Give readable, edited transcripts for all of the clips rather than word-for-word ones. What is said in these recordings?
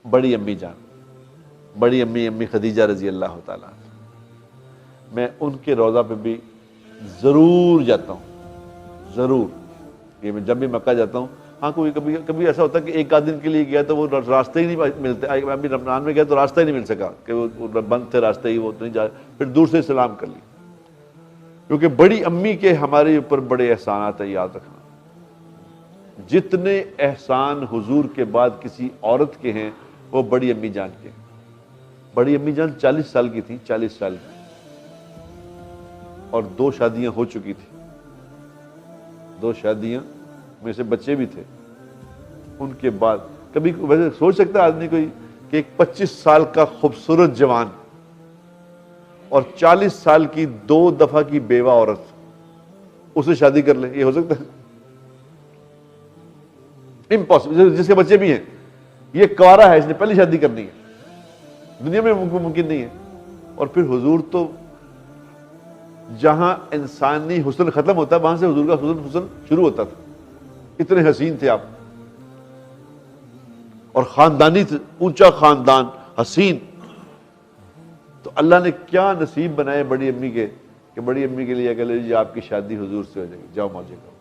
بڑی امی جان، بڑی امی خدیجہ رضی اللہ تعالیٰ عنہ، میں ان کے روضہ پہ بھی ضرور جاتا ہوں، ضرور. یہ میں جب بھی مکہ جاتا ہوں، ہاں کبھی ایسا ہوتا ہے کہ ایک آدھ دن کے لیے گیا تو وہ راستے ہی نہیں ملتے. ابھی رمضان میں گیا تو راستہ ہی نہیں مل سکا کہ وہ بند تھے راستے ہی، وہ نہیں جا، پھر دور سے سلام کر لی. کیونکہ بڑی امی کے ہمارے اوپر بڑے احسانات ہیں، یاد رکھنا. جتنے احسان حضور کے بعد کسی عورت کے ہیں وہ بڑی امی جان کے ہیں. بڑی امی جان 40 سال کی تھی، 40 سال کی، اور 2 شادیاں ہو چکی تھی. 2 شادیاں میں سے بچے بھی تھے. ان کے بعد کبھی ویسے سوچ سکتا ہے آدمی کوئی کہ ایک 25 سال کا خوبصورت جوان اور 40 سال کی 2 دفعہ کی بیوہ عورت اسے شادی کر لے؟ یہ ہو سکتا ہے؟ امپاسبل. جس کے بچے بھی ہیں، یہ کوارا ہے، اس نے پہلی شادی کرنی ہے، دنیا میں ممکن نہیں ہے. اور پھر حضور تو جہاں انسانی حسن ختم ہوتا ہے وہاں سے حضور کا حسن شروع ہوتا تھا. اتنے حسین تھے آپ، اور خاندانی تھے، اونچا خاندان، حسین. تو اللہ نے کیا نصیب بنائے بڑی امی کے کہ بڑی امی کے لیے کہ جی آپ کی شادی حضور سے ہو جائے گی، جاؤ موجے کرو.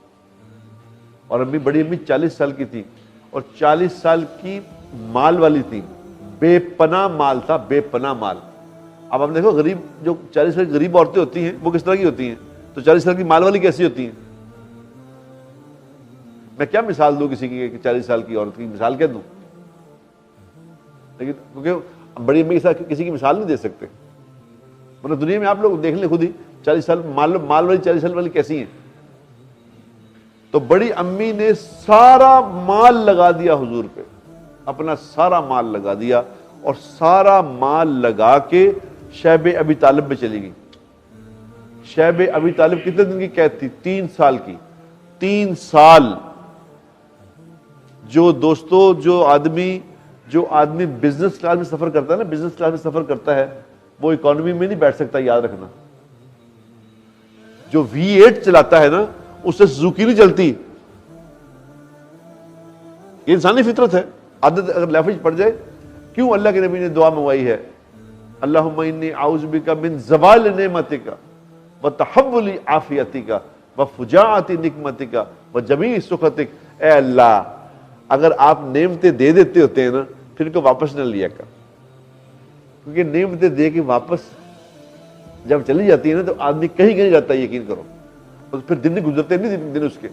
اور بڑی امی 40 سال کی تھی، اور 40 سال کی مال والی تھی. بے پناہ مال تھا، بے پناہ مال. اب ہم دیکھو غریب، جو 40 سال کی غریب عورتیں ہوتی ہیں وہ کس طرح کی ہوتی ہیں، تو 40 سال کی مال والی کیسی ہوتی ہیں؟ میں کیا مثال دوں کسی کی کہ 40 سال کی عورت کی مثال کیا دوں؟ لیکن کیونکہ بڑی امی کے ساتھ کسی کی مثال نہیں دے سکتے. مطلب دنیا میں آپ لوگ دیکھ لیں خود ہی، 40 سال مال والی 40 سال والی کیسی ہیں. تو بڑی امی نے سارا مال لگا دیا حضور پہ، اپنا سارا مال لگا دیا، اور سارا مال لگا کے شیب ابی طالب میں چلی گئی. شیب ابی طالب کتنے دن کی قید تھی؟ 3 سال کی. 3 سال. جو دوستو جو آدمی بزنس کلاس میں سفر کرتا ہے نا، بزنس کلاس میں سفر کرتا ہے، وہ اکانومی میں نہیں بیٹھ سکتا، یاد رکھنا. جو V8 چلاتا ہے نا، اس سے سوزوکی نہیں چلتی. یہ انسانی فطرت ہے. عادت اگر لفظ پڑ جائے، کیوں اللہ کے نبی نے دعا منگوائی ہے، اللہم انی اعوذ بک من زوال نعمتک وتحول عافیتک وفجاعت نقمتک وجمیع سخطک. اے اللہ، اگر آپ نعمتیں دے دیتے ہوتے ہیں نا، پھر ان کو واپس نہ لیا کر. کیونکہ نعمتیں دے کے واپس جب چلی جاتی ہے نا تو آدمی کہیں جاتا ہے، یقین کرو. اور پھر دن گزرتے نہیں دن اس کے.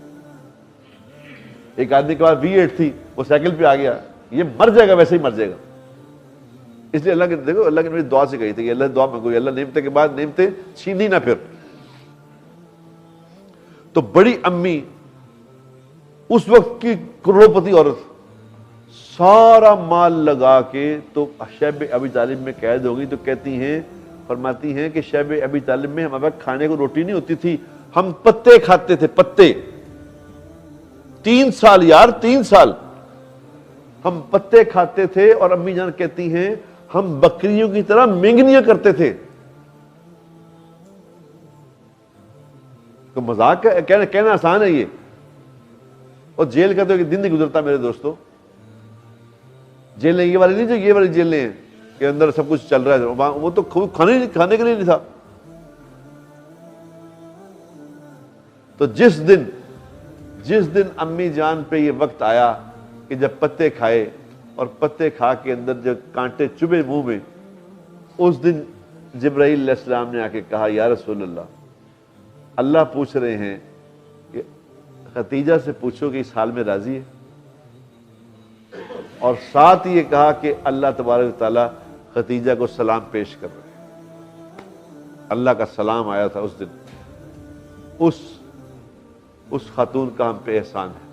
ایک آدمی کے پاس V8 تھی، وہ سائیکل پہ آ گیا، یہ مر جائے گا، ویسے ہی مر جائے گا. اس لیے اللہ کے میری دعا سے کہی تھی کہ اللہ دعا مانگو، اللہ نعمتیں کے بعد نعمتیں چھینی نہ پھر. تو بڑی امی اس وقت کی کروڑپتی عورت سارا مال لگا کے تو شیب ابی طالب میں قید ہو گئی. تو کہتی ہیں، فرماتی ہیں کہ شیب ابی طالب میں ہمارے پاس کھانے کو روٹی نہیں ہوتی تھی، ہم پتے کھاتے تھے، پتے. 3 سال یار، 3 سال ہم پتے کھاتے تھے. اور امی جان کہتی ہیں ہم بکریوں کی طرح مینگنیاں کرتے تھے. تو مذاق کہنا آسان ہے یہ. اور جیل کا تو ایک دن نہیں گزرتا میرے دوستو. جیلیں یہ والی نہیں، جو یہ والی جیلیں ہیں کہ اندر سب کچھ چل رہا ہے، وہ تو کھانے کے لیے نہیں تھا. تو جس دن امی جان پہ یہ وقت آیا کہ جب پتے کھائے اور پتے کھا کے اندر جب کانٹے چبھے منہ میں، اس دن جبرائیل علیہ السلام نے آ کے کہا، یا رسول اللہ پوچھ رہے ہیں کہ خدیجہ سے پوچھو کہ اس حال میں راضی ہے. اور ساتھ یہ کہا کہ اللہ تبارک و تعالیٰ خدیجہ کو سلام پیش کر رہے ہیں. اللہ کا سلام آیا تھا اس دن. اس خاتون کا ہم پہ احسان ہے،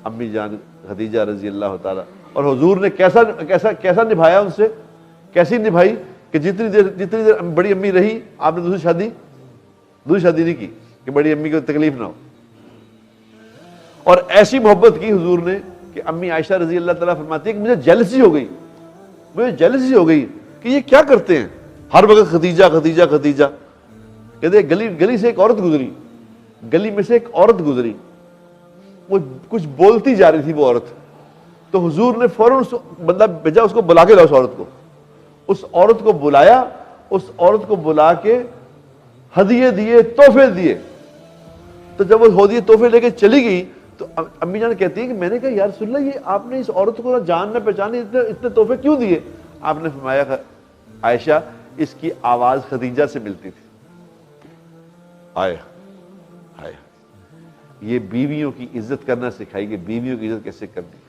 امی جان خدیجہ رضی اللہ تعالیٰ. اور حضور نے کیسا نبھایا ان سے، کیسی نبھائی کہ جتنی دیر بڑی امی رہی، آپ نے دوسری شادی نہیں کی کہ بڑی امی کو تکلیف نہ ہو. اور ایسی محبت کی حضور نے کہ امی عائشہ رضی اللہ تعالیٰ فرماتی ہے کہ مجھے جیلسی ہو گئی کہ یہ کیا کرتے ہیں ہر وقت خدیجہ خدیجہ خدیجہ. کہتے گلی سے ایک عورت گزری، وہ کچھ بولتی جا رہی تھی. وہ عورت تو حضور نے فوراً اس بندہ بھیجا، اس کو بلا کے لاؤ اس عورت کو. اس عورت کو بلایا، اس عورت کو بلا کے ہدیے دیے، تحفے دیے. تو جب وہ ہدیے تحفے لے کے چلی گئی تو امی جان کہتی ہیں کہ میں نے کہا یا رسول اللہ یہ آپ نے اس عورت کو جان نہ پہچانے اتنے تحفے کیوں دیے؟ آپ نے فرمایا عائشہ اس کی آواز خدیجہ سے ملتی تھی. آیا یہ بیویوں کی عزت کرنا سکھائی کہ بیویوں کی عزت کیسے کرنی.